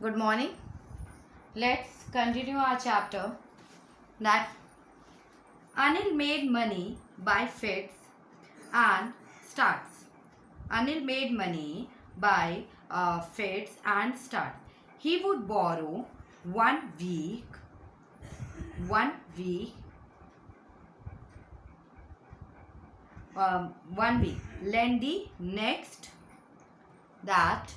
Good morning. Let's continue our chapter that Anil made money by fits and starts. Anil made money by fits and starts. He would borrow one week, one week, 1 week, lend the next. That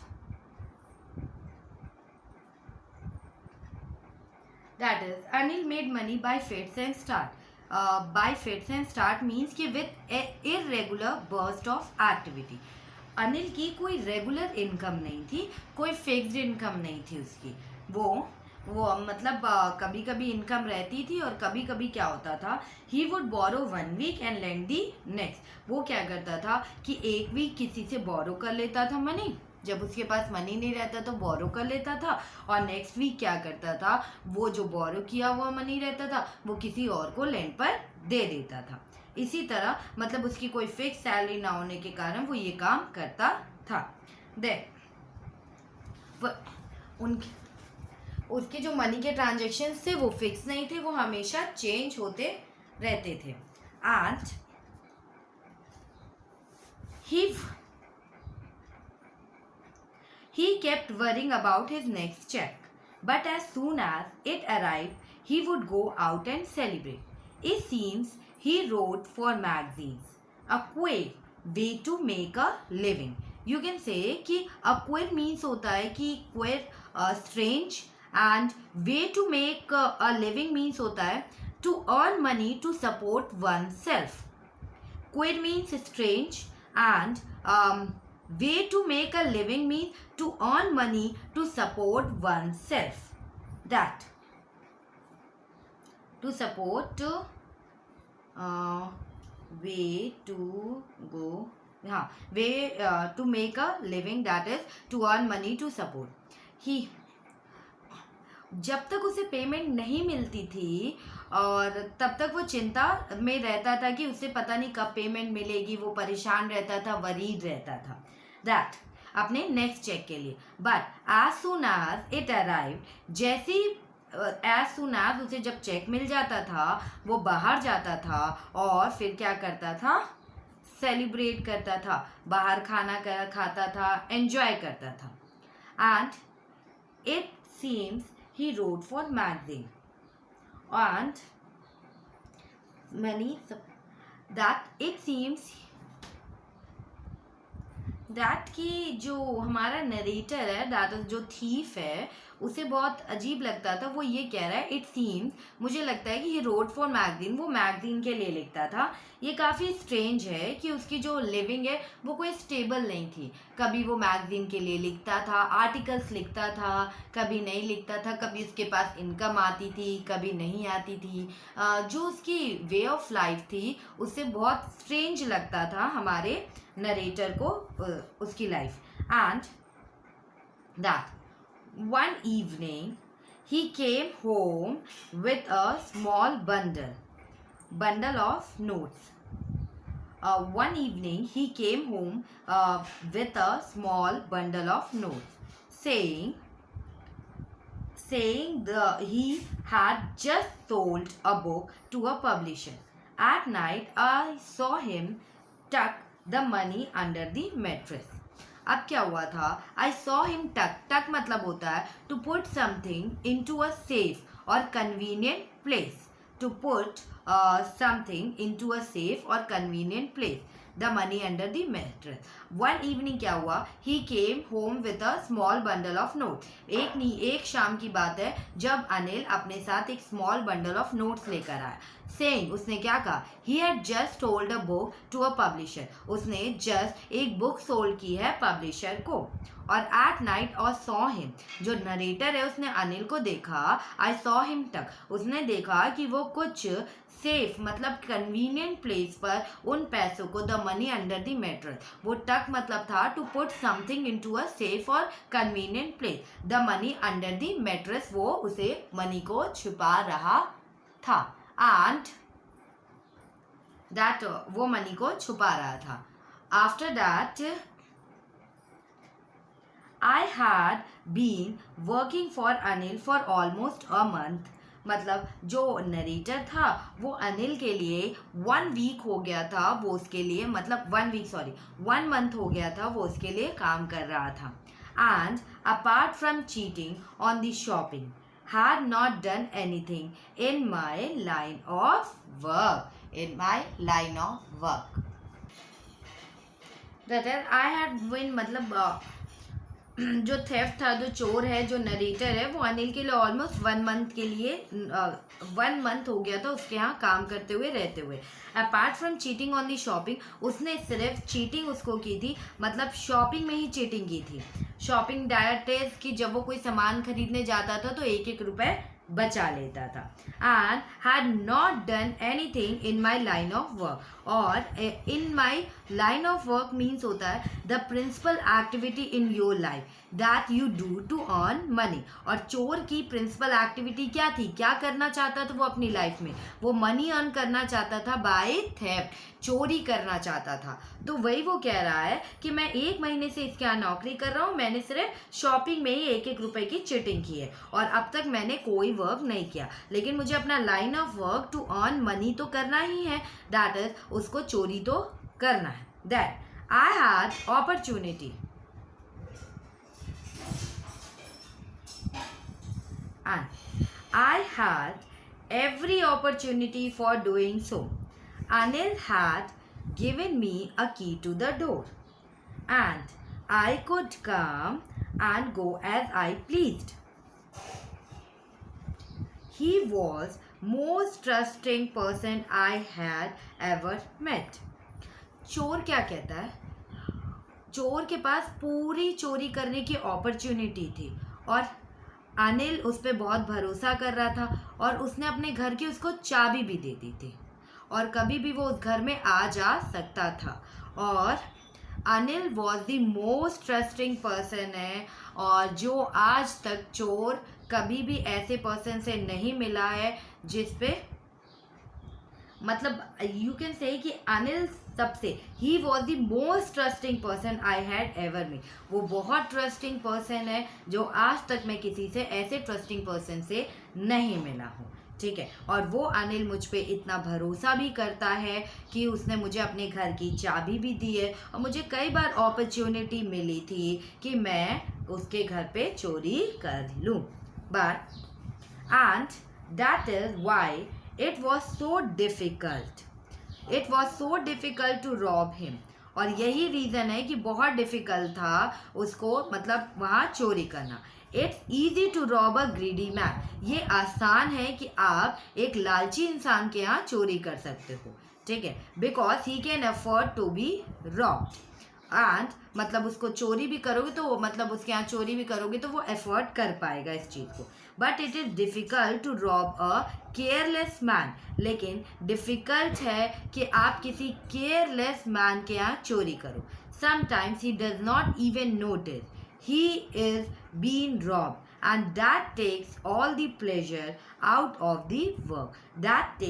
is, Anil made money by fits and start. By fits and start means कि with irregular burst of activity. Anil की कोई regular income नहीं थी, कोई fixed income नहीं थी उसकी. वो मतलब कभी कभी इनकम रहती थी और कभी कभी क्या होता था, he would borrow 1 week and lend the next. वो क्या करता था कि एक वीक किसी से बोरो कर लेता था मनी, जब उसके पास मनी नहीं रहता तो बोरो कर लेता था, और नेक्स्ट वीक क्या करता था, वो जो बोरो किया हुआ मनी रहता था वो किसी और को लेंड पर दे देता था. इसी तरह मतलब उसकी कोई फिक्स सैलरी ना होने के कारण वो ये काम करता था. देन उसके जो मनी के ट्रांजेक्शन्स थे वो फिक्स नहीं थे, वो हमेशा चेंज होते रहते थे. And he kept worrying about his next check, but as soon as it arrived, he would go out and celebrate. It seems he wrote for magazines, a quaint way to make a living. You can say कि a queer means होता है कि queer strange, and way to make a living means होता है to earn money to support oneself. Queer means strange, and way to make a living means to earn money to support oneself. That to support way to go way to make a living, that is to earn money to support. He जब तक उसे payment नहीं मिलती थी और तब तक वो चिंता में रहता था कि उसे पता नहीं कब पेमेंट मिलेगी, वो परेशान रहता था, वरीड रहता था दैट अपने नेक्स्ट चेक के लिए. But as soon as it arrive, जैसे एज सून एज उसे जब चेक मिल जाता था वो बाहर जाता था और फिर क्या करता था, सेलिब्रेट करता था, बाहर खाना खाता था, एंजॉय करता था. And it seems he wrote for magazine and many that it seems that कि जो हमारा नरेटर है, दैट जो थीफ है, उसे बहुत अजीब लगता था. वो ये कह रहा है इट सीम्स, मुझे लगता है कि ये रोड फॉर मैगजीन, वो मैगजीन के लिए लिखता था. ये काफ़ी स्ट्रेंज है कि उसकी जो लिविंग है वो कोई स्टेबल नहीं थी. कभी वो मैगजीन के लिए लिखता था, आर्टिकल्स लिखता था, कभी नहीं लिखता था, कभी उसके पास इनकम आती थी, कभी नहीं आती थी. जो उसकी वे ऑफ लाइफ थी उससे बहुत स्ट्रेंज लगता था हमारे नरेटर को उसकी life. And that one evening he came home with a small bundle of notes. One evening he came home with a small bundle of notes, saying he had just sold a book to a publisher. At night I saw him tuck the money under the mattress. अब क्या हुआ था, I saw him टक मतलब होता है to put something into a safe और convenient place. To put something into a safe और convenient place, the money under the mattress. One evening क्या हुआ, he came home with a small bundle of note. एक शाम की बात है जब अनिल अपने साथ एक स्मॉल बंडल ऑफ नोट्स लेकर आया. सेइंग, उसने क्या कहा, he had just sold a book to a publisher, उसने जस्ट एक बुक सोल्ड की है पब्लिशर को. और एट नाइट और सॉ हिम, जो नरेटर है उसने अनिल को देखा, आई सॉ हिम टक, उसने देखा कि वो कुछ सेफ मतलब कन्वीनियंट प्लेस पर उन पैसों को, the money under the mattress, वो टक मतलब था to put something into a safe और convenient place, the money under the mattress, वो उसे मनी को छुपा रहा था. एंड दैट वो मनी को छुपा रहा था. After that I had been working for Anil for almost a month. मतलब जो नरेटर था वो अनिल के लिए 1 वीक हो गया था, वो उसके लिए मतलब 1 मंथ हो गया था वो उसके लिए काम कर रहा था। And apart from cheating on the shopping had not done anything in my line of work. That is, I had been मतलब जो थेफ्ट था, जो चोर है, जो नरेटर है, वो अनिल के लिए ऑलमोस्ट 1 मंथ हो गया था उसके यहाँ काम करते हुए रहते हुए। Apart from cheating on the shopping, उसने सिर्फ चीटिंग उसको की थी, मतलब शॉपिंग में ही चीटिंग की थी। शॉपिंग डायरेक्ट कि जब वो कोई सामान खरीदने जाता था तो 1-1 रुपए बचा लेता था। And had not done anything in my line of work. और in my line of work means होता है the principal activity in your life that you do to earn money. और चोर की प्रिंसिपल एक्टिविटी क्या थी, क्या करना चाहता था वो अपनी लाइफ में? वो मनी अर्न करना चाहता था बाय थेफ्ट, चोरी करना चाहता था। तो वही वो कह रहा है कि मैं 1 महीने से इसके यहाँ नौकरी कर रहा हूँ, मैंने सिर्फ शॉपिंग में ही 1-1 रुपए की चीटिंग की है और अब तक मैंने कोई वर्क नहीं किया, लेकिन मुझे अपना line of work to earn money तो करना ही है, दैट इज उसको चोरी तो करना है। That I had opportunity and I had every opportunity for doing so. Anil had given me a key to the door and I could come and go as I pleased. He was most trusting person I had ever met. चोर क्या कहता है? चोर के पास पूरी चोरी करने की अपॉर्चुनिटी थी और अनिल उस पर बहुत भरोसा कर रहा था और उसने अपने घर की उसको चाबी भी दे दी थी और कभी भी वो उस घर में आ जा सकता था। और Anil was the most trusting person है और जो आज तक चोर कभी भी ऐसे पर्सन से नहीं मिला है जिस पे मतलब यू कैन से कि अनिल सबसे he was the most trusting person I had ever meet. वो बहुत ट्रस्टिंग पर्सन है जो आज तक मैं किसी से ऐसे ट्रस्टिंग पर्सन से नहीं मिला हूँ, ठीक है। और वो अनिल मुझ पे इतना भरोसा भी करता है कि उसने मुझे अपने घर की चाबी भी दी है और मुझे कई बार अपॉर्चुनिटी मिली थी कि मैं उसके घर पे चोरी कर लूँ, but and that is why it was so difficult to rob him। और यही रीज़न है कि बहुत डिफ़िकल्ट था उसको मतलब वहाँ चोरी करना। It's easy to rob a greedy man. ये आसान है कि आप एक लालची इंसान के यहाँ चोरी कर सकते हो, ठीक है, because he can afford to be robbed. And मतलब उसको चोरी भी करोगे तो मतलब उसके यहाँ चोरी भी करोगे तो वो एफोर्ड कर पाएगा इस चीज़ को। But it is difficult to rob a careless man. लेकिन डिफ़िकल्ट है कि आप किसी केयरलेस मैन के यहाँ चोरी करो। Sometimes he does not even notice he is been robbed and that takes all the pleasure out of the work. That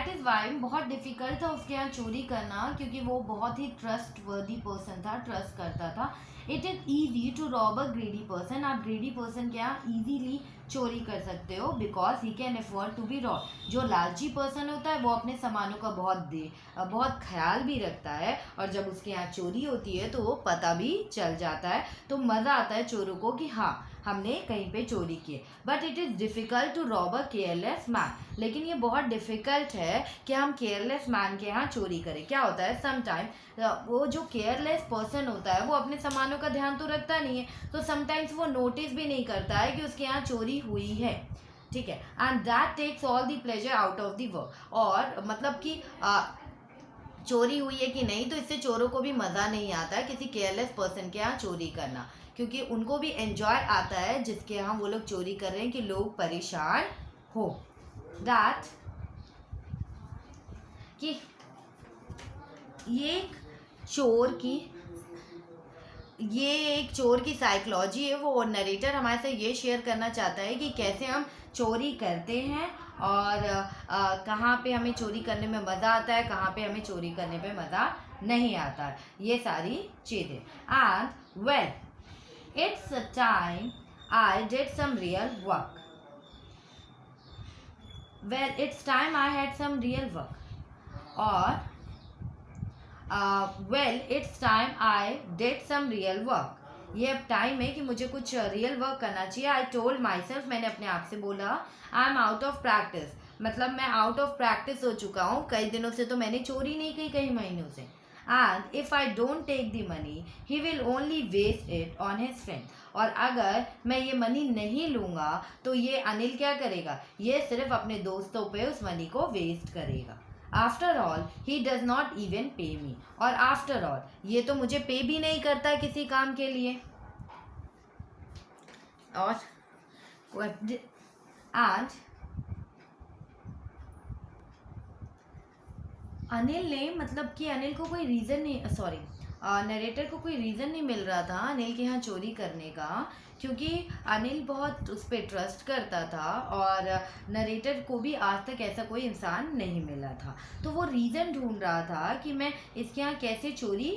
is why बहुत डिफ़िकल्ट था उसके यहाँ चोरी करना क्योंकि वो बहुत ही ट्रस्टवर्दी पर्सन था, ट्रस्ट करता था। It is easy to rob a greedy person. आप ग्रीडी पर्सन के यहाँ ईजीली चोरी कर सकते हो because he can afford to be rob. जो लालची पर्सन होता है वो अपने सामानों का बहुत ख्याल भी रखता है और जब उसके यहाँ चोरी होती है तो वो पता भी चल जाता है, तो मज़ा आता है चोरों को कि हाँ हमने कहीं पे चोरी की है। But it is difficult to rob a careless man. लेकिन ये बहुत डिफ़िकल्ट है कि हम केयरलेस मैन के यहाँ चोरी करें। क्या होता है समटाइम वो जो केयरलेस पर्सन होता है वो अपने सामानों का ध्यान तो रखता नहीं है, तो समटाइम्स वो नोटिस भी नहीं करता है कि उसके यहाँ चोरी हुई है, ठीक है। And that takes all the pleasure out of the work. और मतलब कि चोरी हुई है कि नहीं तो इससे चोरों को भी मज़ा नहीं आता है किसी केयरलेस पर्सन के यहाँ चोरी करना, क्योंकि उनको भी एंजॉय आता है जिसके यहाँ वो लोग चोरी कर रहे हैं कि लोग परेशान हो। दैट कि ये एक चोर की साइकोलॉजी है। वो नरेटर हमारे से ये शेयर करना चाहता है कि कैसे हम चोरी करते हैं और कहाँ पे हमें चोरी करने में मज़ा आता है, कहाँ पे हमें चोरी करने पे मज़ा नहीं आता है, ये सारी चीज़ें. And well it's a time I did some real work. Well it's time I had some real work. और well it's time I did some real work. ये अब टाइम है कि मुझे कुछ रियल वर्क करना चाहिए. आई टोल्ड माई सेल्फ, मैंने अपने आप से बोला. I am out of practice, मतलब मैं आउट ऑफ प्रैक्टिस हो चुका हूँ. कई दिनों से तो मैंने चोरी नहीं की, कई महीनों से. And if I don't take the money he will only waste it on his friend. और अगर मैं ये मनी नहीं लूँगा तो ये अनिल क्या करेगा, ये सिर्फ अपने दोस्तों पे उस मनी को वेस्ट करेगा. After all he does not even पे मी. और आफ्टर ऑल, ये तो मुझे पे भी नहीं करता किसी काम के लिए. और एंड अनिल ने, मतलब कि अनिल को कोई रीज़न नहीं, सॉरी, नरेटर को कोई रीज़न नहीं मिल रहा था अनिल के यहाँ चोरी करने का, क्योंकि अनिल बहुत उस पर ट्रस्ट करता था और नरेटर को भी आज तक ऐसा कोई इंसान नहीं मिला था. तो वो रीज़न ढूंढ रहा था कि मैं इसके यहाँ कैसे चोरी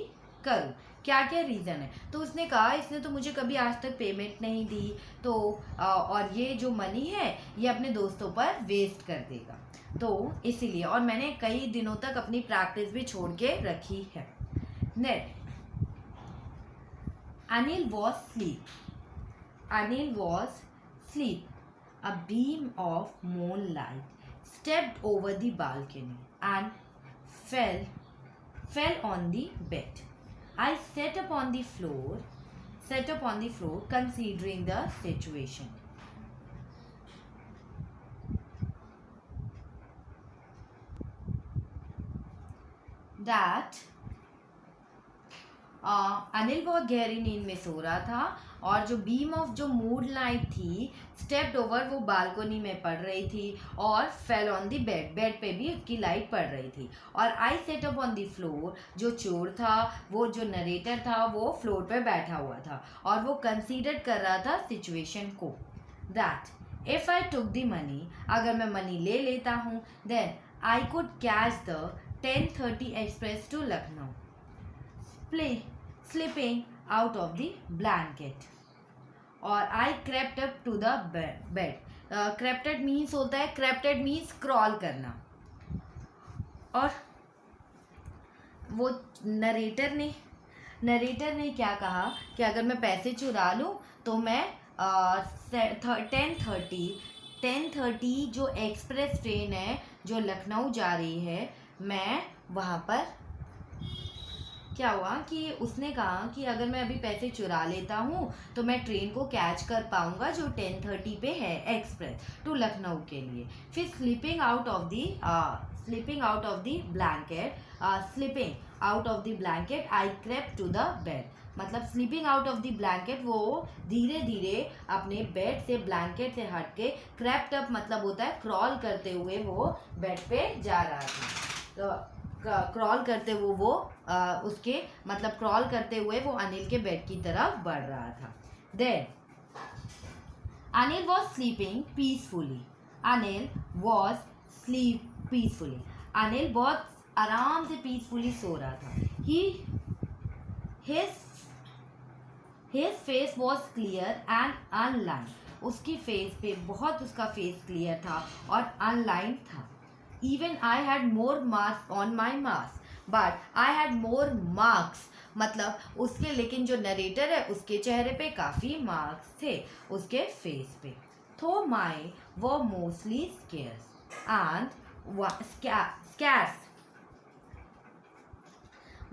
करूँ, क्या क्या रीज़न है. तो उसने कहा इसने तो मुझे कभी आज तक पेमेंट नहीं दी, तो और ये जो मनी है ये अपने दोस्तों पर वेस्ट कर देगा, तो इसीलिए. और मैंने कई दिनों तक अपनी प्रैक्टिस भी छोड़ के रखी है. Next, Anil was asleep. Anil was asleep. A beam of moonlight stepped over the balcony and fell on the bed. I sat upon the floor, considering the situation. That Anil बहुत गहरी नींद में सो रहा था और जो बीम ऑफ जो मूड लाइट थी स्टेप्ड ओवर, वो बालकोनी में पड़ रही थी और fell on the bed, bed पे भी उसकी लाइट पड़ रही थी. और I set up on the floor, जो चोर था, वो जो नरेटर था, वो फ्लोर पे बैठा हुआ था और वो कंसीडर कर रहा था सिचुएशन को. That if I took the money, अगर मैं मनी ले लेता हूँ, then I could catch the 10:30 express to Lucknow. Slipping out of the blanket. और I crept up to the bed. Crept means होता है, crept means crawl करना. और वो नरेटर ने क्या कहा कि अगर मैं पैसे चुरा लूँ तो मैं 10:30 जो एक्सप्रेस ट्रेन है जो लखनऊ जा रही है, मैं वहाँ पर, क्या हुआ कि उसने कहा कि अगर मैं अभी पैसे चुरा लेता हूँ तो मैं ट्रेन को कैच कर पाऊँगा जो 10:30 पे है एक्सप्रेस टू लखनऊ के लिए. फिर sleeping out of the blanket I crept to the bed. मतलब sleeping out of the blanket, वो धीरे धीरे अपने बेड से, ब्लैंकेट से हट के, क्रेप्ट अप मतलब होता है क्रॉल करते हुए वो बेड पे जा रहा था. तो क्रॉल करते हुए वो उसके, मतलब क्रॉल करते हुए वो अनिल के बेड की तरफ बढ़ रहा था. Then Anil was sleeping peacefully. Anil बहुत आराम से पीसफुली सो रहा था. His face was clear and unlined. उसकी फेस पे बहुत, उसका फेस क्लियर था और अनलाइन था. Even I had more marks on my mask, but I had more marks, मतलब उसके, लेकिन जो नरेटर है उसके चेहरे पे काफ़ी मार्क्स थे उसके फेस पे. तो माई वो मोस्टली स्कैर्स,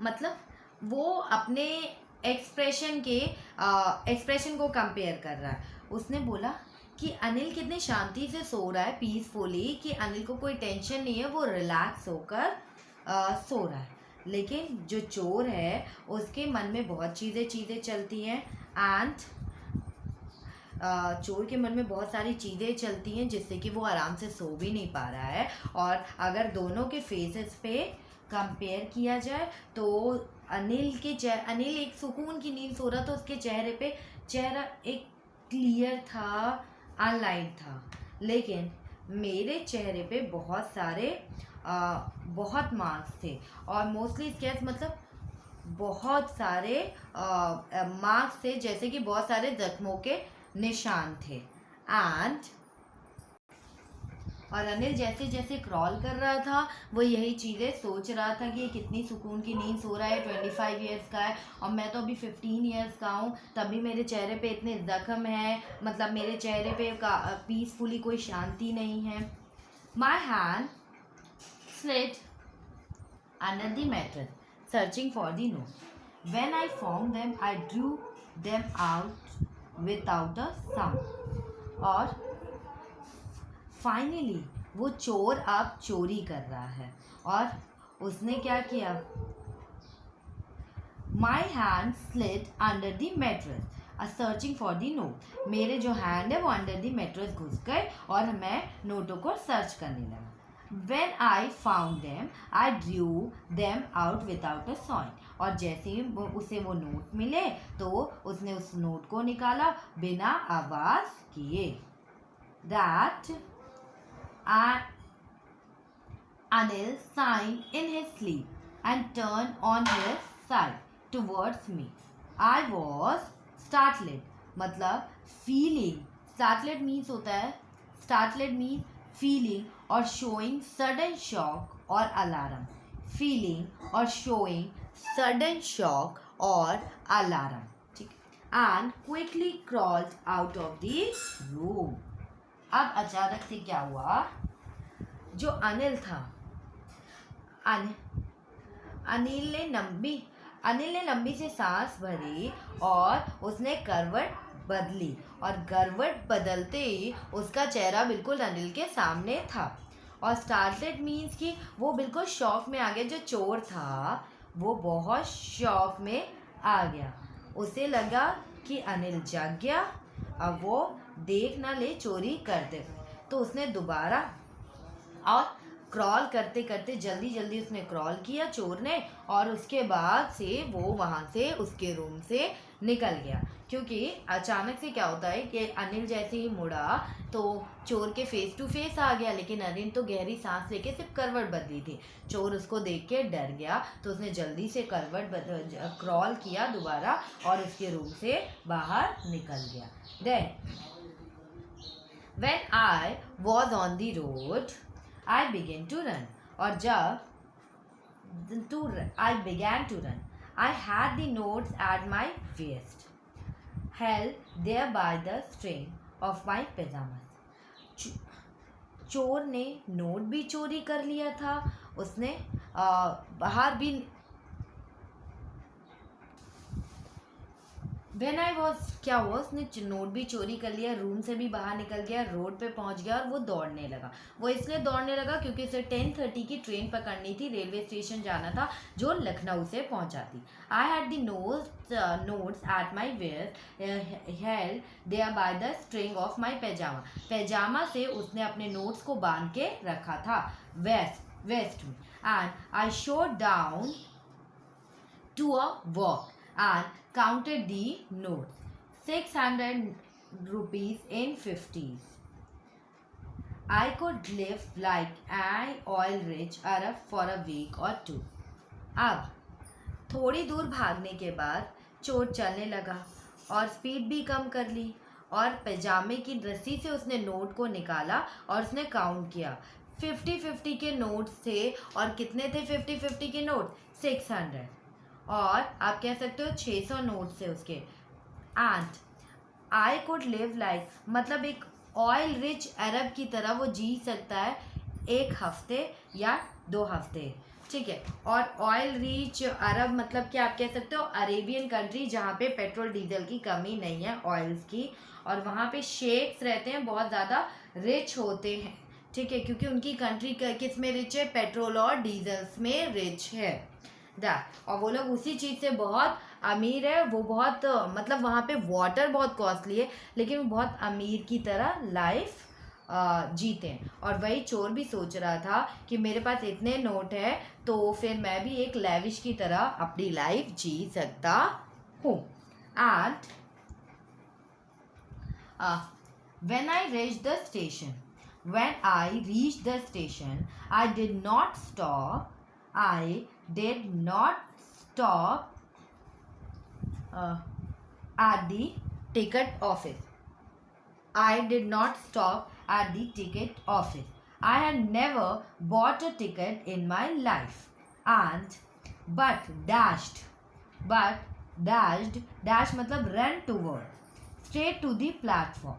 मतलब वो अपने एक्सप्रेशन को कंपेयर कर रहा है. उसने बोला कि अनिल कितने शांति से सो रहा है, पीसफुली, कि अनिल को कोई टेंशन नहीं है, वो रिलैक्स होकर सो रहा है. लेकिन जो चोर है उसके मन में बहुत चीज़ें चलती हैं. एंड चोर के मन में बहुत सारी चीज़ें चलती हैं जिससे कि वो आराम से सो भी नहीं पा रहा है. और अगर दोनों के फेसेस पे कंपेयर किया जाए तो अनिल एक सुकून की नींद सो रहा था. उसके चेहरे पे, चेहरा एक क्लियर था, अनलाइन था. लेकिन मेरे चेहरे पे बहुत सारे बहुत मार्क्स थे, और मोस्टली स्केच मतलब बहुत सारे मार्क्स थे, जैसे कि बहुत सारे जख्मों के निशान थे। एंड और अनिल जैसे जैसे क्रॉल कर रहा था वो यही चीज़ें सोच रहा था कि ये कितनी सुकून की नींद सो रहा है, 25 ईयर्स का है और मैं तो अभी 15 ईयर्स का हूँ, तभी मेरे चेहरे पे इतने जख्म हैं, मतलब मेरे चेहरे पे पीसफुली कोई शांति नहीं है। My hand slid under the mattress, searching for the note. When I found them, I drew them out without a sound. और फाइनली वो चोर अब चोरी कर रहा है, और उसने क्या किया? My hand slid under the mattress searching for the note. मेरे जो हैंड है वो अंडर द मैट्रेस घुस गए और मैं नोटों को सर्च करने लगा। When I found them, I drew them out without a sound. और जैसे ही उसे वो नोट मिले तो उसने उस नोट को निकाला बिना आवाज किए। That Anil signed in his sleep and turned on his side towards me. I was startled, मतलब feeling. Startled means होता है, startled means feeling और showing sudden shock और alarm. Feeling और showing sudden shock और alarm. ठीक, and quickly crawled out of the room. अब अचानक से क्या हुआ? जो अनिल था, अनिल ने लंबी से सांस भरी और उसने करवट बदली, और करवट बदलते ही उसका चेहरा बिल्कुल अनिल के सामने था। और स्टार्टेड मीन्स कि वो बिल्कुल शॉक में आ गया। जो चोर था वो बहुत शॉक में आ गया, उसे लगा कि अनिल जाग गया, अब वो देख ना ले चोरी करते हुए। तो उसने दोबारा और क्रॉल करते करते जल्दी जल्दी उसने क्रॉल किया चोर ने, और उसके बाद से वो वहाँ से उसके रूम से निकल गया। क्योंकि अचानक से क्या होता है कि अनिल जैसे ही मुड़ा तो चोर के फेस टू फेस आ गया, लेकिन अनिल तो गहरी सांस लेके सिर्फ करवट बदली थी। चोर उसको देख के डर गया, तो उसने जल्दी से क्रॉल किया दोबारा और उसके रूम से बाहर निकल गया। Then When I was on the road, I began to run. और जब I began to run, I had the notes at my waist, held there by the string of my pajamas. चोर ने note भी चोरी कर लिया था, उसने बाहर भी When I was क्या हुआ, उसने नोट भी चोरी कर लिया, रूम से भी बाहर निकल गया, रोड पे पहुंच गया और वो दौड़ने लगा। वो इसलिए दौड़ने लगा क्योंकि उसे 10:30 की ट्रेन पकड़नी थी, रेलवे स्टेशन जाना था जो लखनऊ से पहुंचाती। I had the notes at my where held there by the string of my pyjama. पैजामा से उसने अपने नोट्स को बांध के रखा था वेस्ट में। And I slowed down to a walk and counted the notes. 600 rupees in 50s. I could live like an oil-rich Arab for a week or two. अब थोड़ी दूर भागने के बाद चोर चलने लगा और स्पीड भी कम कर ली, और पैजामे की रस्सी से उसने नोट को निकाला और उसने काउंट किया। 50-50 के नोट थे, और कितने थे 50-50 के नोट? 600, और आप कह सकते हो 600 नोट से उसके। And I could live like, मतलब एक ऑयल रिच अरब की तरह वो जी सकता है 1 हफ्ते या 2 हफ्ते, ठीक है। और ऑयल रिच अरब मतलब क्या, आप कह सकते हो अरेबियन कंट्री जहाँ पे पेट्रोल डीजल की कमी नहीं है, ऑयल्स की, और वहाँ पे शेख्स रहते हैं, बहुत ज़्यादा रिच होते हैं, ठीक है, क्योंकि उनकी कंट्री किस में रिच है? पेट्रोल और डीजल्स में रिच है। और वो लोग उसी चीज़ से बहुत अमीर है। वो बहुत मतलब वहाँ पे वाटर बहुत कॉस्टली है, लेकिन वो बहुत अमीर की तरह लाइफ जीते हैं। और वही चोर भी सोच रहा था कि मेरे पास इतने नोट है तो फिर मैं भी एक लेविश की तरह अपनी लाइफ जी सकता हूँ। And when I reach the station, When I reached the station, I did not stop. I did not stop at the ticket office. I did not stop at the ticket office. I had never bought a ticket in my life. And but dashed, but dash मतलब run toward, straight to the platform.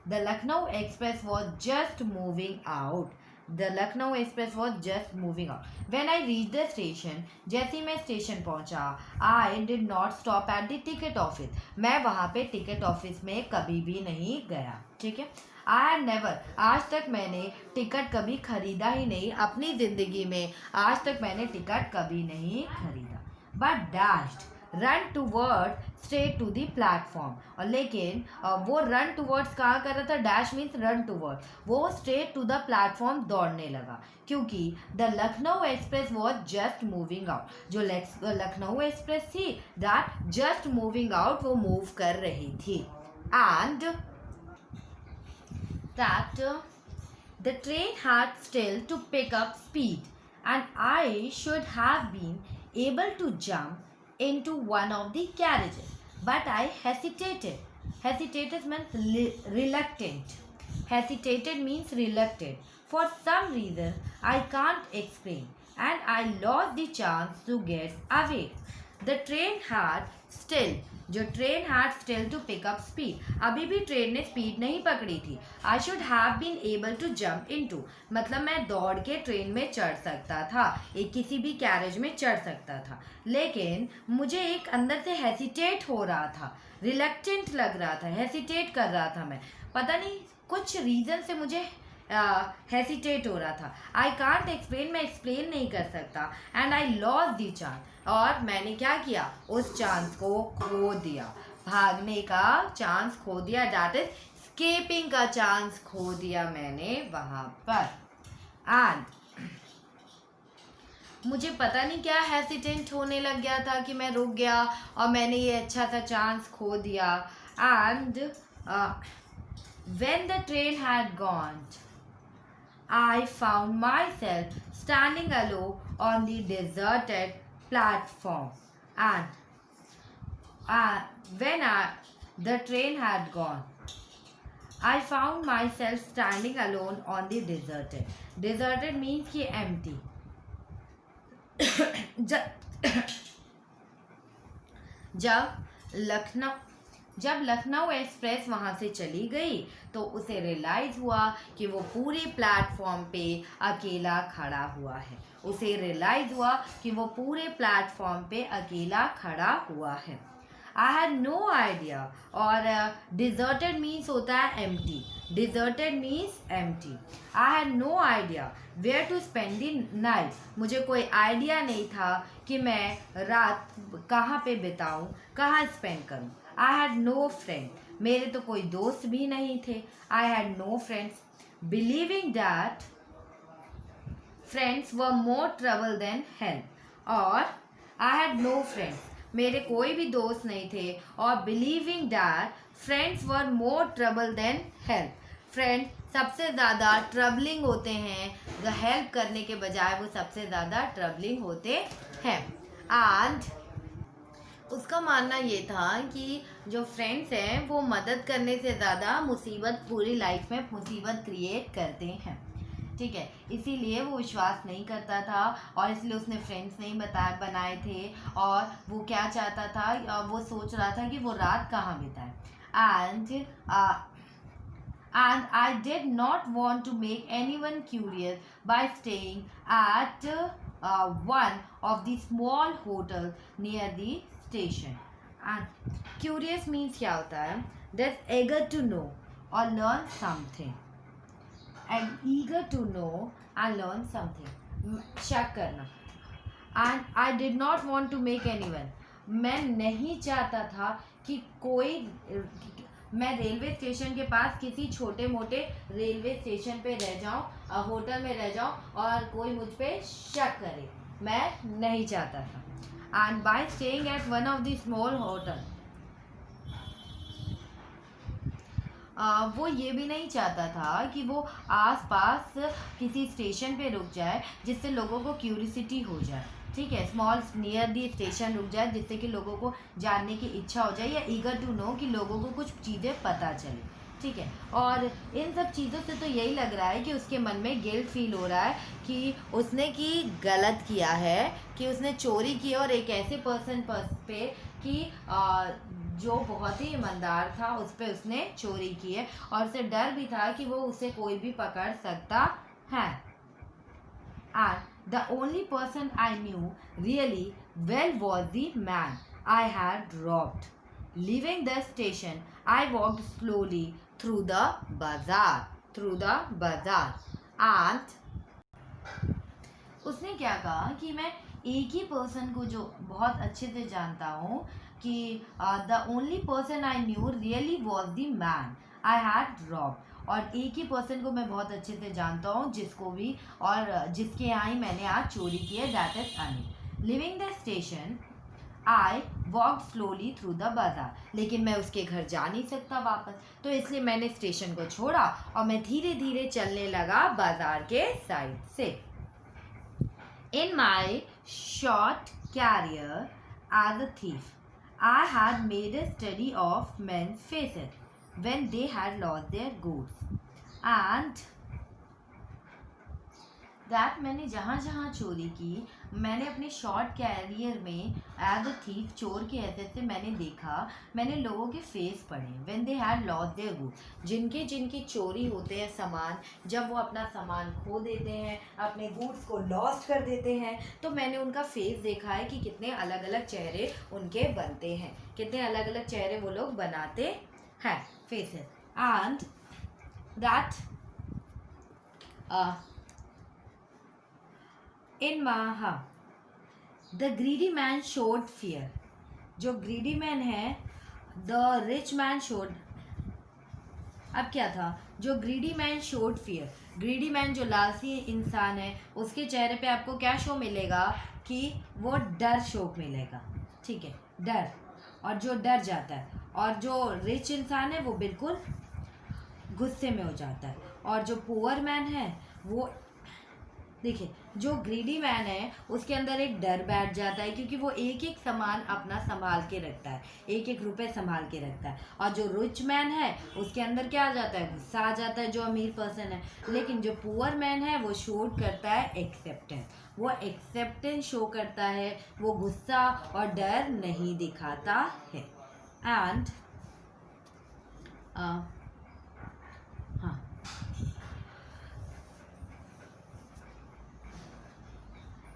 The Lucknow Express was just moving out. The Lucknow Express was just moving out. When I reached the station, जैसे ही मैं station पहुंचा, I did not stop at the ticket office. मैं वहाँ पे ticket office में कभी भी नहीं गया. ठीक है. I had never, आज तक मैंने टिकट कभी खरीदा ही नहीं अपनी ज़िंदगी में. आज तक मैंने टिकट कभी नहीं खरीदा. But dashed, run toward straight to the platform. और लेकिन वो रन टूवर्ड्स कहाँ कर रहा था. Dash means run toward. वो स्ट्रेट टू द प्लेटफॉर्म दौड़ने लगा क्योंकि the Lucknow express was just moving out. जो लखनऊ एक्सप्रेस थी दैट जस्ट मूविंग आउट, वो मूव कर रही थी. And that the train had still to pick up speed and I should have been able to jump into one of the carriages, but I hesitated. Hesitated means reluctant. Hesitated means reluctant. For some reason I can't explain, and I lost the chance to get away. The train had still, जो train had still to pick up speed, अभी भी train ने speed नहीं पकड़ी थी. I should have been able to jump into, मतलब मैं दौड़ के ट्रेन में चढ़ सकता था, एक किसी भी कैरेज में चढ़ सकता था. लेकिन मुझे एक अंदर से हेसिटेट हो रहा था, रिलक्टेंट लग रहा था, हेसिटेट कर रहा था मैं. पता नहीं कुछ रीज़न से मुझे हेसिटेट हो रहा था. आई कांट एक्सप्लेन, मैं एक्सप्लेन नहीं कर सकता. And I loss the chance, और मैंने क्या किया, उस चांस को खो दिया. भागने का चांस खो दिया, दैट इज स्केपिंग का चांस खो दिया मैंने वहाँ पर. एंड मुझे पता नहीं क्या हेसिटेंट होने लग गया था कि मैं रुक गया और मैंने ये अच्छा सा चांस खो दिया. And when the train had gone, I found myself standing alone on the deserted platform. And when the train had gone, I found myself standing alone on the deserted. Deserted means कि empty. जब Lucknow express वहाँ से चली गई तो उसे realise हुआ कि वो पूरे प्लेटफॉर्म पे अकेला खड़ा हुआ है. उसे रियलाइज़ हुआ कि वो पूरे प्लेटफॉर्म पे अकेला खड़ा हुआ है. आई हैड नो आइडिया, और डिजर्टेड मीन्स होता है empty. Deserted means empty. I had no idea where to spend the night. मुझे कोई आइडिया नहीं था कि मैं रात कहाँ पे बिताऊँ, कहाँ स्पेंड करूँ. आई हैड नो फ्रेंड, मेरे तो कोई दोस्त भी नहीं थे. I had no friends, believing that friends were more trouble than help. और आई हैड नो फ्रेंड्स, मेरे कोई भी दोस्त नहीं थे, और believing that friends were more trouble than help. Friend सबसे ज़्यादा ट्रबलिंग होते हैं, हेल्प करने के बजाय वो सबसे ज़्यादा ट्रबलिंग होते हैं. एंड उसका मानना ये था कि जो फ्रेंड्स हैं वो मदद करने से ज़्यादा मुसीबत, पूरी लाइफ में मुसीबत क्रिएट करते हैं. ठीक है, इसीलिए वो विश्वास नहीं करता था और इसलिए उसने फ्रेंड्स नहीं बनाए थे. और वो क्या चाहता था, वो सोच रहा था कि वो रात कहाँ बिताए. And I did not want to make anyone curious by staying at one of the small hotels near the station. And curious means क्या होता है, that's eager to know or learn something. And eager to know and learn something, शक करना. And I did not want to make anyone, मैं नहीं चाहता था कि कोई, मैं रेलवे स्टेशन के पास किसी छोटे मोटे रेलवे स्टेशन पे रह जाऊं, होटल में रह जाऊं और कोई मुझ पे शक करे, मैं नहीं चाहता था. And by staying at one of the small hotel, वो ये भी नहीं चाहता था कि वो आस पास किसी स्टेशन पे रुक जाए जिससे लोगों को क्यूरियोसिटी हो जाए, ठीक है, स्मॉल नियर दी स्टेशन रुक जाए जिससे कि लोगों को जानने की इच्छा हो जाए या ईगर टू नो कि लोगों को कुछ चीज़ें पता चले, ठीक है। और इन सब चीज़ों से तो यही लग रहा है कि उसके मन में गिल्ट फील हो रहा है कि उसने की गलत किया है, कि उसने चोरी की और एक ऐसे पर्सन पे कि जो बहुत ही ईमानदार था उस पर उसने चोरी की है और उसे डर भी था कि वो उसे कोई भी पकड़ सकता है। And the only person I knew really well was the man I had robbed. Leaving the station, I walked slowly through the bazaar, and उसने क्या कहा कि मैं एक ही पर्सन को जो बहुत अच्छे से जानता हूँ कि the only person I knew really was the man I had rob, और एक ही पर्सन को मैं बहुत अच्छे से जानता हूँ जिसको भी और जिसके यहाँ ही मैंने आज चोरी की है, that is Anil. Living the station I walk slowly through the बाजार, लेकिन मैं उसके घर जा नहीं सकता वापस, तो इसलिए मैंने स्टेशन को छोड़ा और मैं धीरे धीरे चलने लगा बाजार के साइड से। In my short career as a thief, I had made a study of men's faces when they had lost their goods, and that मैंने जहाँ जहाँ चोरी की, मैंने अपने शॉर्ट कैरियर में एज अ थीफ चोर के हैसियत से मैंने देखा, मैंने लोगों के फेस पढ़े when they had lost their goods, जिनके जिनकी चोरी होते हैं सामान, जब वो अपना सामान खो देते हैं, अपने गुड्स को लॉस्ट कर देते हैं, तो मैंने उनका फेस देखा है कि कितने अलग अलग चेहरे उनके बनते हैं, कितने अलग अलग चेहरे वो लोग बनाते हैं, फेसेस। एंड दैट इन माहा the greedy man showed fear, जो ग्रीडी मैन है द रिच मैन शोड, अब क्या था, जो greedy man showed fear, greedy man जो लालची इंसान है उसके चेहरे पे आपको क्या शो मिलेगा कि वो डर शो मिलेगा, ठीक है, डर, और जो डर जाता है, और जो रिच इंसान है वो बिल्कुल गुस्से में हो जाता है, और जो पुअर मैन है वो, देखिए, जो ग्रीडी मैन है उसके अंदर एक डर बैठ जाता है क्योंकि वो एक एक सामान अपना संभाल के रखता है, एक एक रुपए संभाल के रखता है, और जो रिच मैन है उसके अंदर क्या आ जाता है, गुस्सा आ जाता है, जो अमीर पर्सन है। लेकिन जो पुअर मैन है वो शो करता है एक्सेप्टेंस, वो एक्सेप्टेंस शो करता है, वो गुस्सा और डर नहीं दिखाता है। एंड हाँ,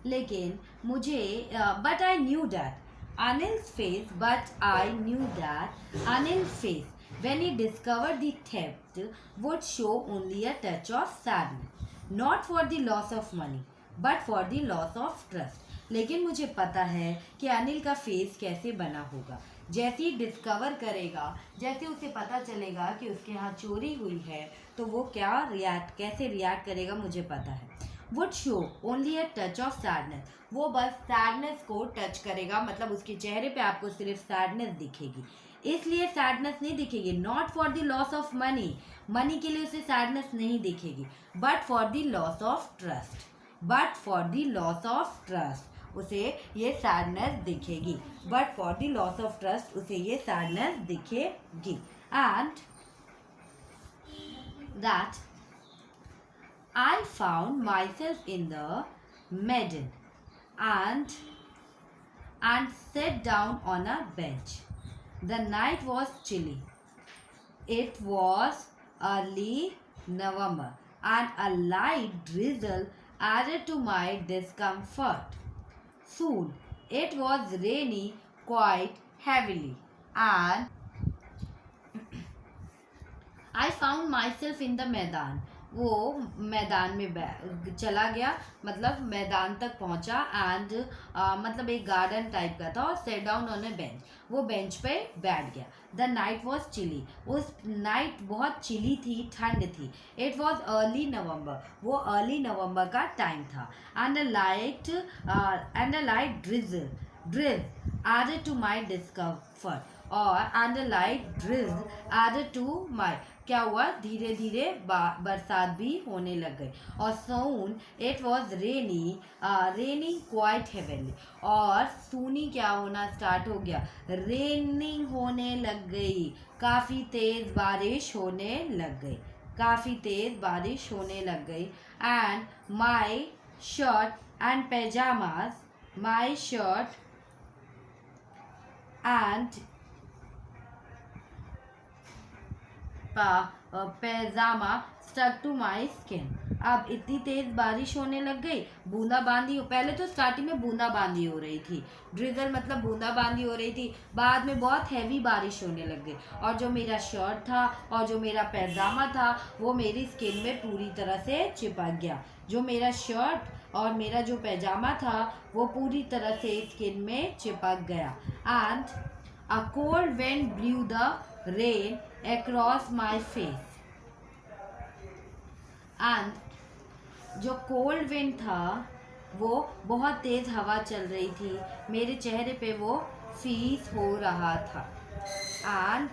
लेकिन मुझे but I knew that Anil's face, but I knew that Anil's face, when he discovered the theft, would show only a touch of sadness, not for the loss of money, but for the loss of trust. लेकिन मुझे पता है कि अनिल का face कैसे बना होगा, जैसे ही डिस्कवर करेगा, जैसे उसे पता चलेगा कि उसके यहाँ चोरी हुई है, तो वो कैसे रिएक्ट करेगा मुझे पता है। Would show only a touch of sadness, वो बस सैडनेस को टच करेगा, मतलब उसके चेहरे पे आपको सिर्फ सैडनेस दिखेगी, इसलिए सैडनेस नहीं दिखेगी, not for the loss of money, money के लिए उसे सैडनेस नहीं दिखेगी, but for the loss of trust, but for the loss of trust उसे ये सैडनेस दिखेगी, but for the loss of trust उसे ये सैडनेस दिखेगी। And that I found myself in the meadow and sat down on a bench. The night was chilly. It was early November and a light drizzle added to my discomfort. Soon it was raining quite heavily and I found myself in the मैदान, वो मैदान में चला गया, मतलब मैदान तक पहुंचा, एंड मतलब एक गार्डन टाइप का था, और set down on a bench, वो बेंच पे बैठ गया। द नाइट वॉज चिली, उस नाइट बहुत चिली थी, ठंड थी। इट वॉज अर्ली नवंबर, वो अर्ली नवंबर का टाइम था। And a light drizzle added to my discomfort, और and a light drizzle added to my, क्या हुआ, धीरे धीरे बरसात भी होने लग गई। और soon it was raining quite heavily, और सूनी क्या होना स्टार्ट हो गया, रेनिंग होने लग गई, काफ़ी तेज़ बारिश होने लग गई, काफ़ी तेज़ बारिश होने लग गई। And my shirt and pyjamas, my shirt and pyjama stuck to my skin. अब इतनी तेज बारिश होने लग गई, बूंदाबांदी, पहले तो स्टार्टिंग में बूंदाबांदी हो रही थी, ड्रिजल मतलब बूंदाबांदी हो रही थी, बाद में बहुत हैवी बारिश होने लग गई, और जो मेरा शर्ट था और जो मेरा पैजामा था वो मेरी स्किन में पूरी तरह से चिपक गया। जो मेरा शर्ट और मेरा जो पैजामा था वो पूरी तरह से स्किन में चिपक गया। And a cold wind blue the rain across my face, and जो कोल्ड विंड था वो बहुत तेज़ हवा चल रही थी, मेरे चेहरे पे वो फीस हो रहा था। एंड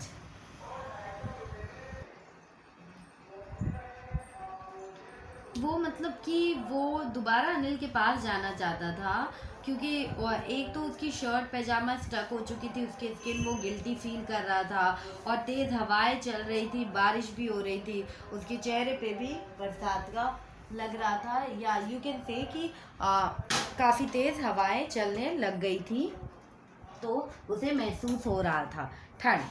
वो मतलब कि वो दोबारा अनिल के पास जाना चाहता था, क्योंकि एक तो उसकी शर्ट पैजामा स्टक हो चुकी थी उसकी स्किन, वो गिल्टी फील कर रहा था, और तेज़ हवाएं चल रही थी, बारिश भी हो रही थी, उसके चेहरे पे भी बरसात का लग रहा था, या यू कैन से कि काफ़ी तेज़ हवाएं चलने लग गई थी, तो उसे महसूस हो रहा था ठंड।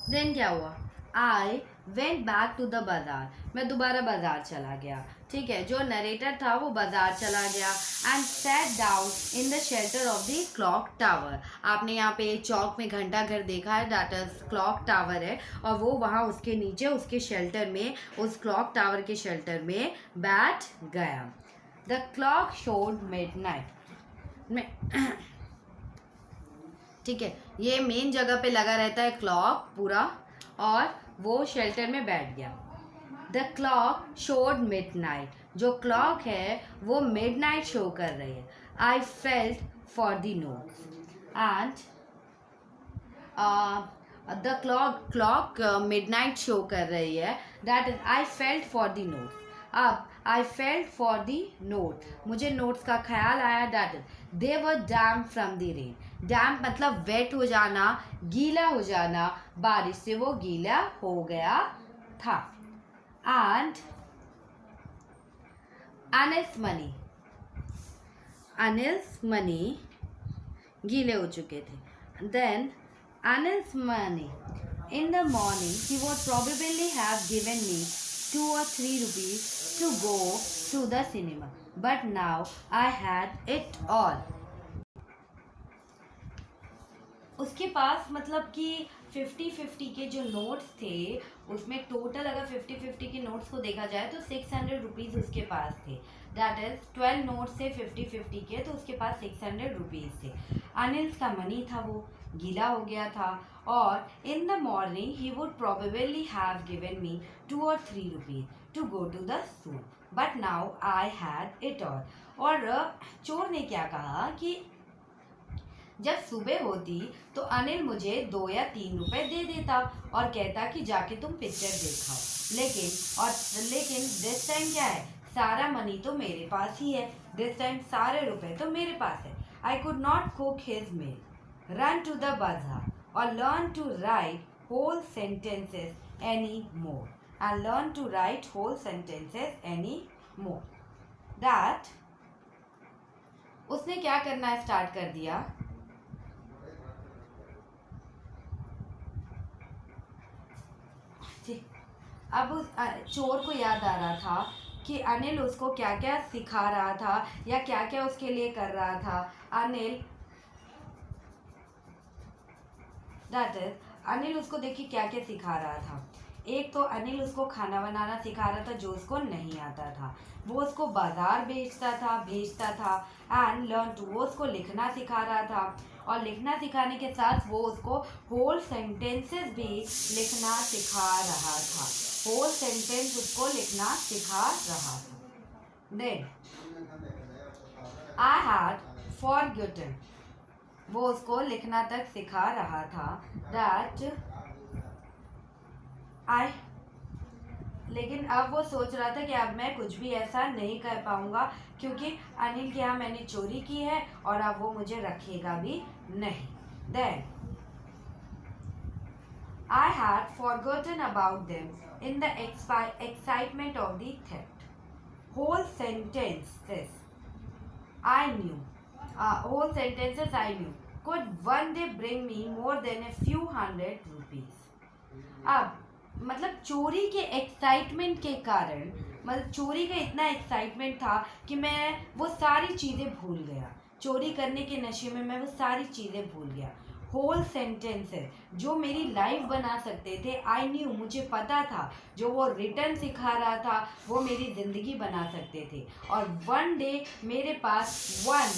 देन क्या हुआ, I went back to the bazaar, मैं दोबारा बाज़ार चला गया, ठीक है। जो नरेटर था वो बाज़ार चला गया, and sat down in the shelter of the clock tower. आपने यहाँ पे चौक में घंटा घर देखा है, दैट इज क्लॉक टावर है, और वो वहाँ उसके नीचे उसके शेल्टर में, उस क्लॉक टावर के शेल्टर में बैठ गया। द क्लॉक शोड मिडनाइट में ठीक है, ये मेन जगह पे लगा रहता है क्लॉक पूरा, और वो शेल्टर में बैठ गया। द क्लॉक शोड मिडनाइट, जो क्लॉक है वो मिडनाइट शो कर रही है। I felt for the notes, and the clock midnight show कर रही है, that is I felt for the notes. अब I felt for the note, मुझे नोट्स का ख्याल आया, that is they were damp from the rain. Damp मतलब wet हो जाना, गीला हो जाना, बारिश से वो गीला हो गया था। एंड अनिल्स मनी गीले हो चुके थे। Then Anil's money in the morning he would probably have given me 2 or 3 rupees to go to the cinema, but now I had it all. उसके पास मतलब कि 50-50 के जो नोट्स थे, उसमें टोटल अगर 50-50 के नोट्स को देखा जाए तो 600 रुपीज़ उसके पास थे, दैट इज 12 नोट्स थे 50-50 के, तो उसके पास 600 रुपीज़ थे। अनिल का मनी था वो गीला हो गया था, और in the morning he would probably have given me 2 or 3 rupees to go to the school, but now I had it all. और चोर ने क्या कहा कि जब सुबह होती तो अनिल मुझे 2 या 3 रुपए दे देता और कहता कि जाके तुम पिक्चर देखाओ, लेकिन दिस टाइम क्या है, सारा मनी तो मेरे पास ही है, दिस टाइम सारे रुपए तो मेरे पास है। I could not cook his meal, run to the bazaar, और learn to write whole sentences any more, and learn to write whole sentences anymore. That उसने क्या करना स्टार्ट कर दिया, अब उस चोर को याद आ रहा था कि अनिल उसको क्या क्या सिखा रहा था या क्या क्या उसके लिए कर रहा था। अनिल उसको देखिए क्या क्या सिखा रहा था। एक तो अनिल उसको खाना बनाना सिखा रहा था जो उसको नहीं आता था। वो उसको बाजार भेजता था एंड लर्न टू, वो उसको लिखना सिखा रहा था और लिखना सिखाने के साथ वो उसको होल सेंटेंसेस भी लिखना सिखा रहा था। होल सेंटेंस उसको लिखना सिखा रहा था। देन आई हैड फॉरगॉटन, वो उसको लिखना तक सिखा रहा था दैट आई, लेकिन अब वो सोच रहा था कि अब मैं कुछ भी ऐसा नहीं कर पाऊंगा क्योंकि अनिल के यहाँ मैंने चोरी की है और अब वो मुझे रखेगा भी नहीं। Then I had forgotten about them in the excitement of the theft. Whole sentences I knew, whole sentences I knew could one day bring me more than a few hundred rupees. अब मतलब चोरी के excitement के कारण, मतलब चोरी का इतना एक्साइटमेंट था कि मैं वो सारी चीज़ें भूल गया। चोरी करने के नशे में मैं वो सारी चीज़ें भूल गया। होल सेंटेंसेस जो मेरी लाइफ बना सकते थे, आई न्यू, मुझे पता था जो वो रिटर्न सिखा रहा था वो मेरी ज़िंदगी बना सकते थे। और वन डे मेरे पास one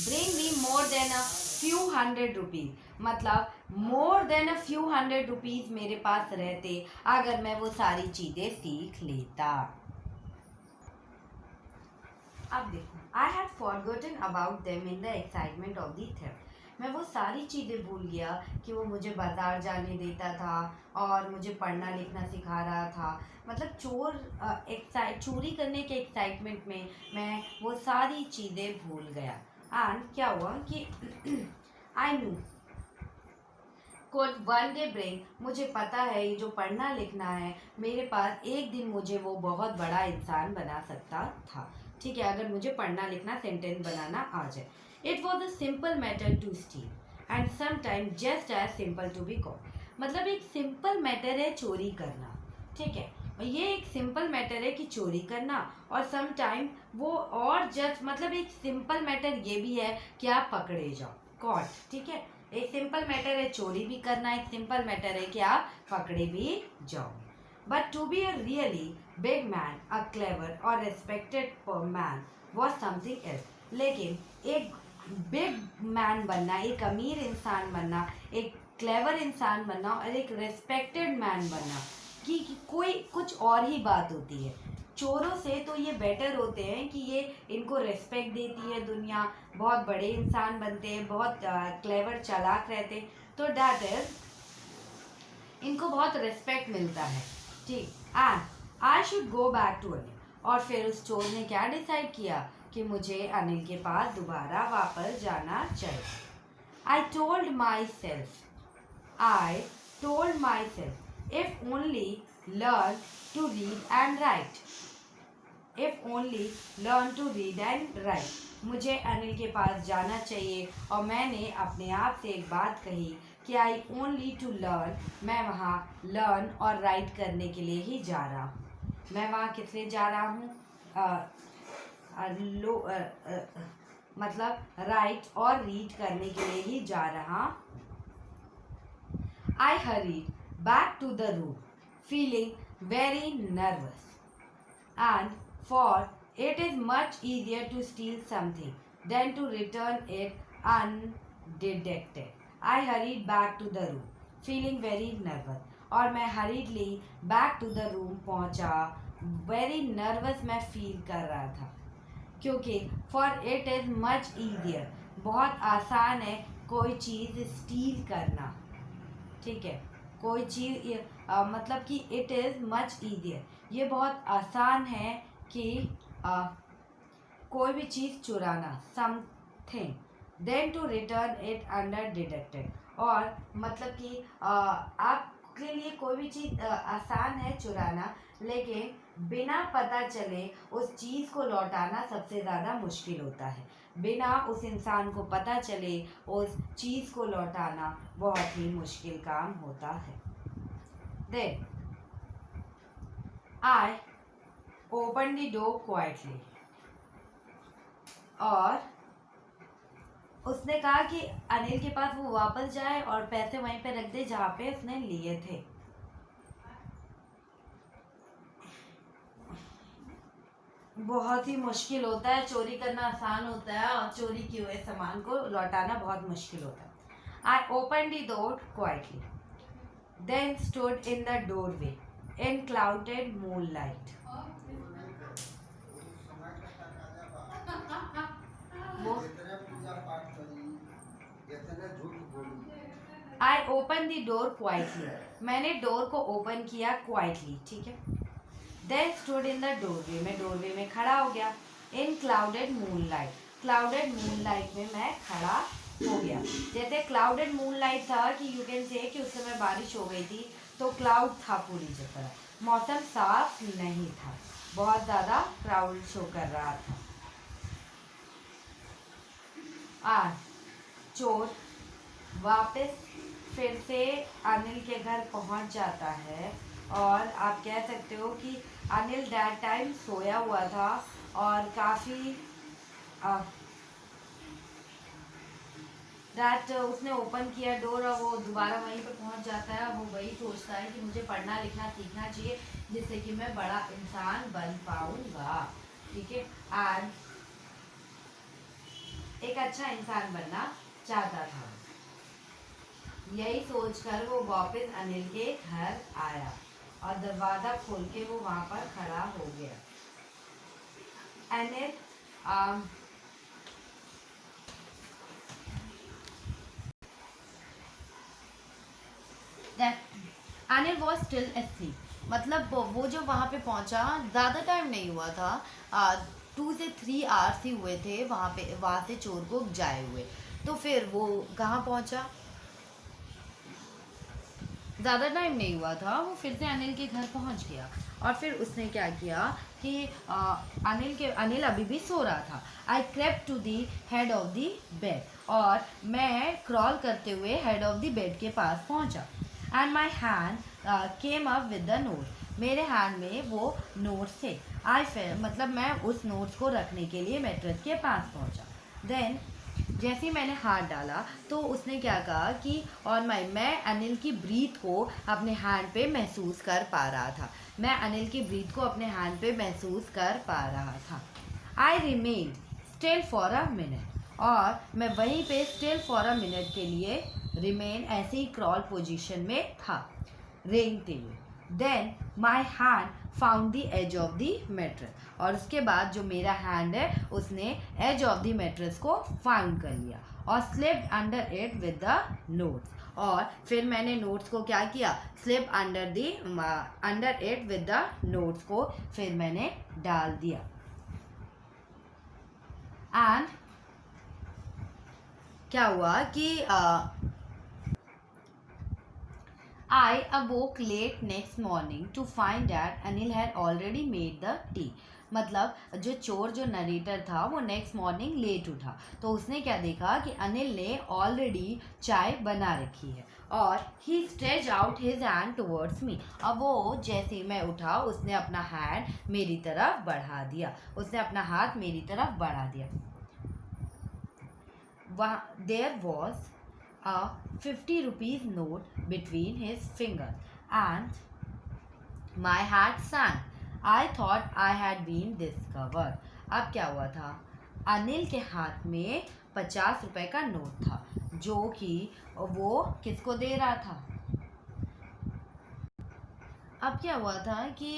bring me more than a few hundred rupees, मतलब more than a few hundred rupees मेरे पास रहते अगर मैं वो सारी चीज़ें सीख लेता। अब देखो, आई had forgotten about them in the excitement of the theft. मैं वो सारी चीज़ें भूल गया कि वो मुझे बाजार जाने देता था और मुझे पढ़ना लिखना सिखा रहा था। मतलब चोरी करने के एक्साइटमेंट में मैं वो सारी चीज़ें भूल गया। एंड क्या हुआ कि I knew code one day bring, मुझे पता है ये जो पढ़ना लिखना है मेरे पास एक दिन मुझे वो बहुत बड़ा इंसान बना सकता था। ठीक है, अगर मुझे पढ़ना लिखना सेंटेंस बनाना आ जाए। It was a simple matter to steal and sometime just as simple to be caught. मतलब एक सिंपल मैटर है चोरी करना, ठीक है, ये एक सिंपल मैटर है कि चोरी करना, और सम टाइम वो और जस्ट मतलब एक सिंपल मैटर ये भी है कि आप पकड़े जाओ, कॉट। ठीक है, एक सिंपल मैटर है चोरी भी करना, एक सिंपल मैटर है कि आप पकड़े भी जाओ। But to be a really big man, a clever और respected man was something else. लेकिन एक बिग मैन बनना, एक अमीर इंसान बनना, एक क्लेवर इंसान बनना और एक रेस्पेक्टेड मैन बनना कि कोई कुछ और ही बात होती है। चोरों से तो ये बेटर होते हैं कि ये इनको रेस्पेक्ट देती है दुनिया, बहुत बड़े इंसान बनते हैं, बहुत क्लेवर चालाक रहते हैं, तो डैट इज इनको बहुत रेस्पेक्ट मिलता है। ठीक, and I should go back to Anil. और फिर उस चोर ने क्या डिसाइड किया कि मुझे अनिल के पास दोबारा वापस जाना चाहिए। I told my self, if only learn to read and write, if only learn to read and write, मुझे अनिल के पास जाना चाहिए। और मैंने अपने आप से एक बात कही कि आई ओनली टू लर्न, मैं वहाँ लर्न और राइट करने के लिए ही जा रहा हूँ। मैं वहाँ किस लिए जा रहा हूँ? मतलब राइट और रीड करने के लिए ही जा रहा। I hurried back to the room, feeling very nervous, and for it is much easier to steal something than to return it undetected. I hurried back to the room, feeling very nervous. और मैं hurriedly back to the room पहुंचा, very nervous मैं feel कर रहा था, क्योंकि for it is much easier, बहुत आसान है कोई चीज़ स्टील करना। ठीक है, कोई चीज़ मतलब कि इट इज़ मच ईजियर, ये बहुत आसान है कि कोई भी चीज़ चुराना, something then to return it undetected. और मतलब कि आपके लिए कोई भी चीज़ आसान है चुराना, लेकिन बिना पता चले उस चीज़ को लौटाना सबसे ज़्यादा मुश्किल होता है। बिना उस इंसान को पता चले उस चीज़ को लौटाना बहुत ही मुश्किल काम होता है। Then I open the door quietly, और उसने कहा कि अनिल के पास वो वापस जाए और पैसे वहीं पे रख दे जहाँ पे उसने लिए थे। बहुत ही मुश्किल होता है, चोरी करना आसान होता है और चोरी किए हुए सामान को लौटाना बहुत मुश्किल होता है. I opened the door quietly, then stood in the doorway in clouded moonlight. I opened the door quietly. मैंने डोर को ओपन किया क्वाइटली, ठीक है. Then stood in the doorway. मैं डोरवे में खड़ा हो गया. In clouded moonlight. Clouded moonlight में मैं खड़ा हो गया. जैसे clouded moonlight था कि you can say कि उस समय बारिश हो गई थी, तो क्लाउड था पूरी जगह. मौसम साफ नहीं था, बहुत ज़्यादा क्राउड शो कर रहा था. आज चोर वापस फिर से अनिल के घर पहुंच जाता है और आप कह सकते हो कि अनिल दैट टाइम सोया हुआ था और काफ़ी उसने ओपन किया डोर और वो दोबारा वहीं पर पहुंच जाता है. वो वही सोचता है कि मुझे पढ़ना लिखना सीखना चाहिए जिससे कि मैं बड़ा इंसान बन पाऊंगा, ठीक है. एंड एक अच्छा इंसान बनना चाहता था. यही सोचकर वो वापस अनिल के घर आया और दरवाजा खोल के वो वहां पर खड़ा हो गया. Anil Anil was still asleep. मतलब वो जो वहाँ पे पहुँचा ज़्यादा टाइम नहीं हुआ था, 2 से 3 आवर्स ही हुए थे वहाँ से चोर को जाए हुए. तो फिर वो कहाँ पहुँचा, ज़्यादा टाइम नहीं हुआ था, वो फिर से अनिल के घर पहुँच गया. और फिर उसने क्या किया कि अनिल अभी भी सो रहा था. I crept to the head of the bed. और मैं क्रॉल करते हुए हेड ऑफ दी बेड के पास पहुँचा. And my hand came up with the note. मेरे हैंड में वो नोट्स थे. मतलब मैं उस नोट्स को रखने के लिए मैट्रेस के पास पहुँचा. देन जैसे ही मैंने हाथ डाला तो उसने क्या कहा कि मैं अनिल की ब्रीथ को अपने हैंड पे महसूस कर पा रहा था. मैं अनिल की ब्रीथ को अपने हैंड पे महसूस कर पा रहा था. I remain still for a minute. और मैं वहीं पे स्टिल फॉर अ मिनट के लिए रिमेन ऐसे ही क्रॉल पोजीशन में था रेंगते हुए. Then my hand found the edge of the mattress. और उसके बाद जो मेरा हैंड है उसने एज ऑफ द मैट्रेस को फाउंड कर लिया और slipped under it with the notes. और फिर मैंने नोट्स को क्या किया, slip under it with the notes को फिर मैंने डाल दिया. एंड क्या हुआ कि I awoke late next morning to find that Anil had already made the tea. मतलब जो चोर जो नरेटर था वो नेक्स्ट मॉर्निंग लेट उठा तो उसने क्या देखा कि अनिल ने ऑलरेडी चाय बना रखी है. और he stretch out his hand towards me. अब वो जैसे ही मैं उठा उसने अपना हैंड मेरी तरफ बढ़ा दिया. उसने अपना हाथ मेरी तरफ बढ़ा दिया. वहाँ there was a 50 rupees note between his fingers and my heart sank. I thought I had been discovered. अब क्या हुआ था, अनिल के हाथ में 50 रुपए का नोट था जो कि वो किसको दे रहा था. अब क्या हुआ था कि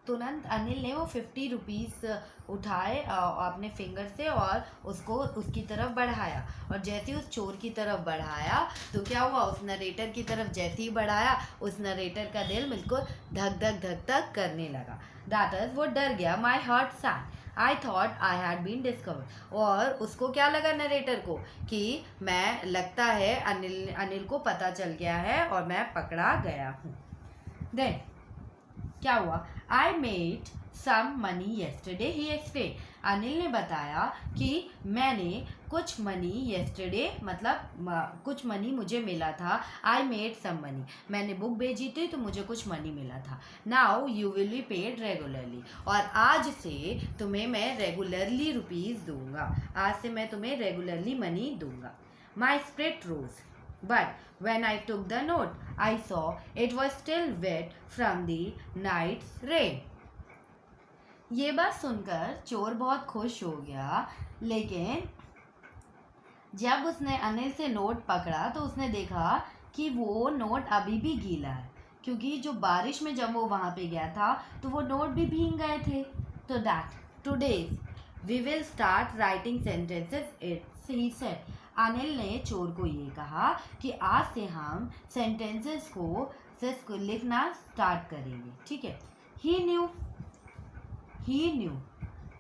तुरंत अनिल ने वो 50 रुपीज़ उठाए अपने फिंगर से और उसको उसकी तरफ बढ़ाया. और जैसे ही उस चोर की तरफ बढ़ाया तो क्या हुआ, उस नरेटर की तरफ जैसे ही बढ़ाया उस नरेटर का दिल बिल्कुल धक धक धक धक करने लगा. दैट इज वो डर गया. My heart sank. I thought I had been discovered. और उसको क्या लगा नरेटर को कि मैं लगता है अनिल को पता चल गया है और मैं पकड़ा गया हूँ. देन क्या हुआ, I made some money yesterday he explain. Anil ने बताया कि मैंने कुछ मनी येस्टरडे मतलब कुछ मनी मुझे मिला था. I made some money. मैंने बुक भेजी थी तो मुझे कुछ मनी मिला था. Now you will be paid regularly. और आज से तुम्हें मैं रेगुलरली रुपीज़ दूंगा. आज से मैं तुम्हें रेगुलरली मनी दूंगा. My spirit rose. But when I took the note, I saw it was still wet from the night's rain. ये बात सुनकर चोर बहुत खुश हो गया, लेकिन जब उसने अनिल से नोट पकड़ा तो उसने देखा कि वो नोट अभी भी गीला है, क्योंकि जो बारिश में जब वो वहाँ पे गया था तो वो नोट भी भीग गए थे। तो that today we will start writing sentences it's he said. अनिल ने चोर को ये कहा कि आज से हम सेंटेंसेस को लिखना स्टार्ट करेंगे, ठीक है। ही न्यू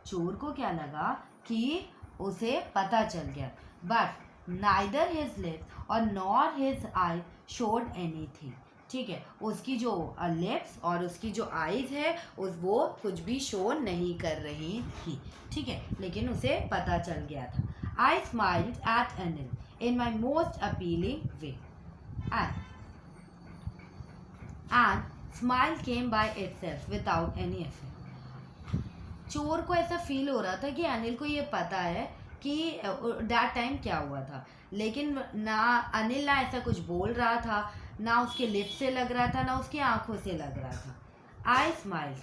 चोर को क्या लगा कि उसे पता चल गया, बट नाइदर हिज लिप्स और nor his I showed anything, ठीक है। उसकी जो लिप्स और उसकी जो आईज है वो कुछ भी शो नहीं कर रही थी, ठीक है, लेकिन उसे पता चल गया था। I smiled at Anil in my most appealing way and smile came by itself without any effort. चोर को ऐसा फील हो रहा था कि अनिल को ये पता है कि दैट टाइम क्या हुआ था, लेकिन ना अनिल ना ऐसा कुछ बोल रहा था, ना उसके लिप्स से लग रहा था, ना उसकी आंखों से लग रहा था। आई स्माइल्ड,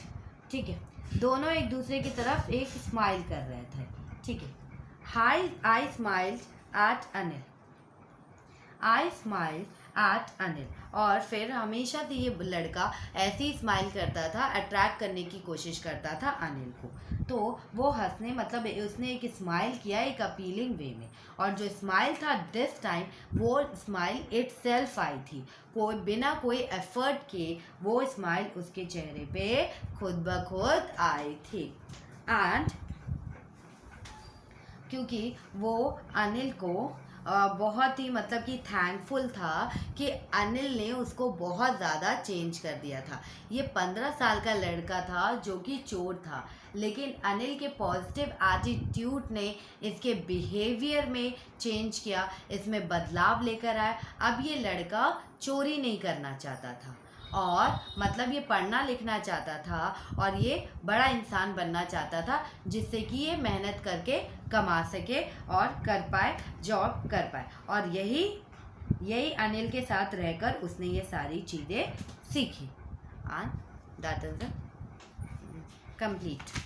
ठीक है, दोनों एक दूसरे की तरफ एक स्माइल कर रहे थे, ठीक है। High I smiled at Anil, I smile at Anil. और फिर हमेशा से ये लड़का ऐसे ही स्माइल करता था, अट्रैक्ट करने की कोशिश करता था अनिल को। तो वो हंसने मतलब उसने एक स्माइल किया एक अपीलिंग वे में, और जो स्माइल था दिस टाइम वो स्माइल इटसेल्फ आई थी, कोई बिना कोई एफर्ट के वो स्माइल उसके चेहरे पे खुद ब खुद आई थी। एंड क्योंकि वो अनिल को बहुत ही मतलब कि थैंकफुल था कि अनिल ने उसको बहुत ज़्यादा चेंज कर दिया था। ये 15 साल का लड़का था जो कि चोर था, लेकिन अनिल के पॉजिटिव एटीट्यूड ने इसके बिहेवियर में चेंज किया, इसमें बदलाव लेकर आया। अब ये लड़का चोरी नहीं करना चाहता था, और मतलब ये पढ़ना लिखना चाहता था, और ये बड़ा इंसान बनना चाहता था, जिससे कि ये मेहनत करके कमा सके और कर पाए, जॉब कर पाए। और यही अनिल के साथ रहकर उसने ये सारी चीज़ें सीखी। And that is the complete.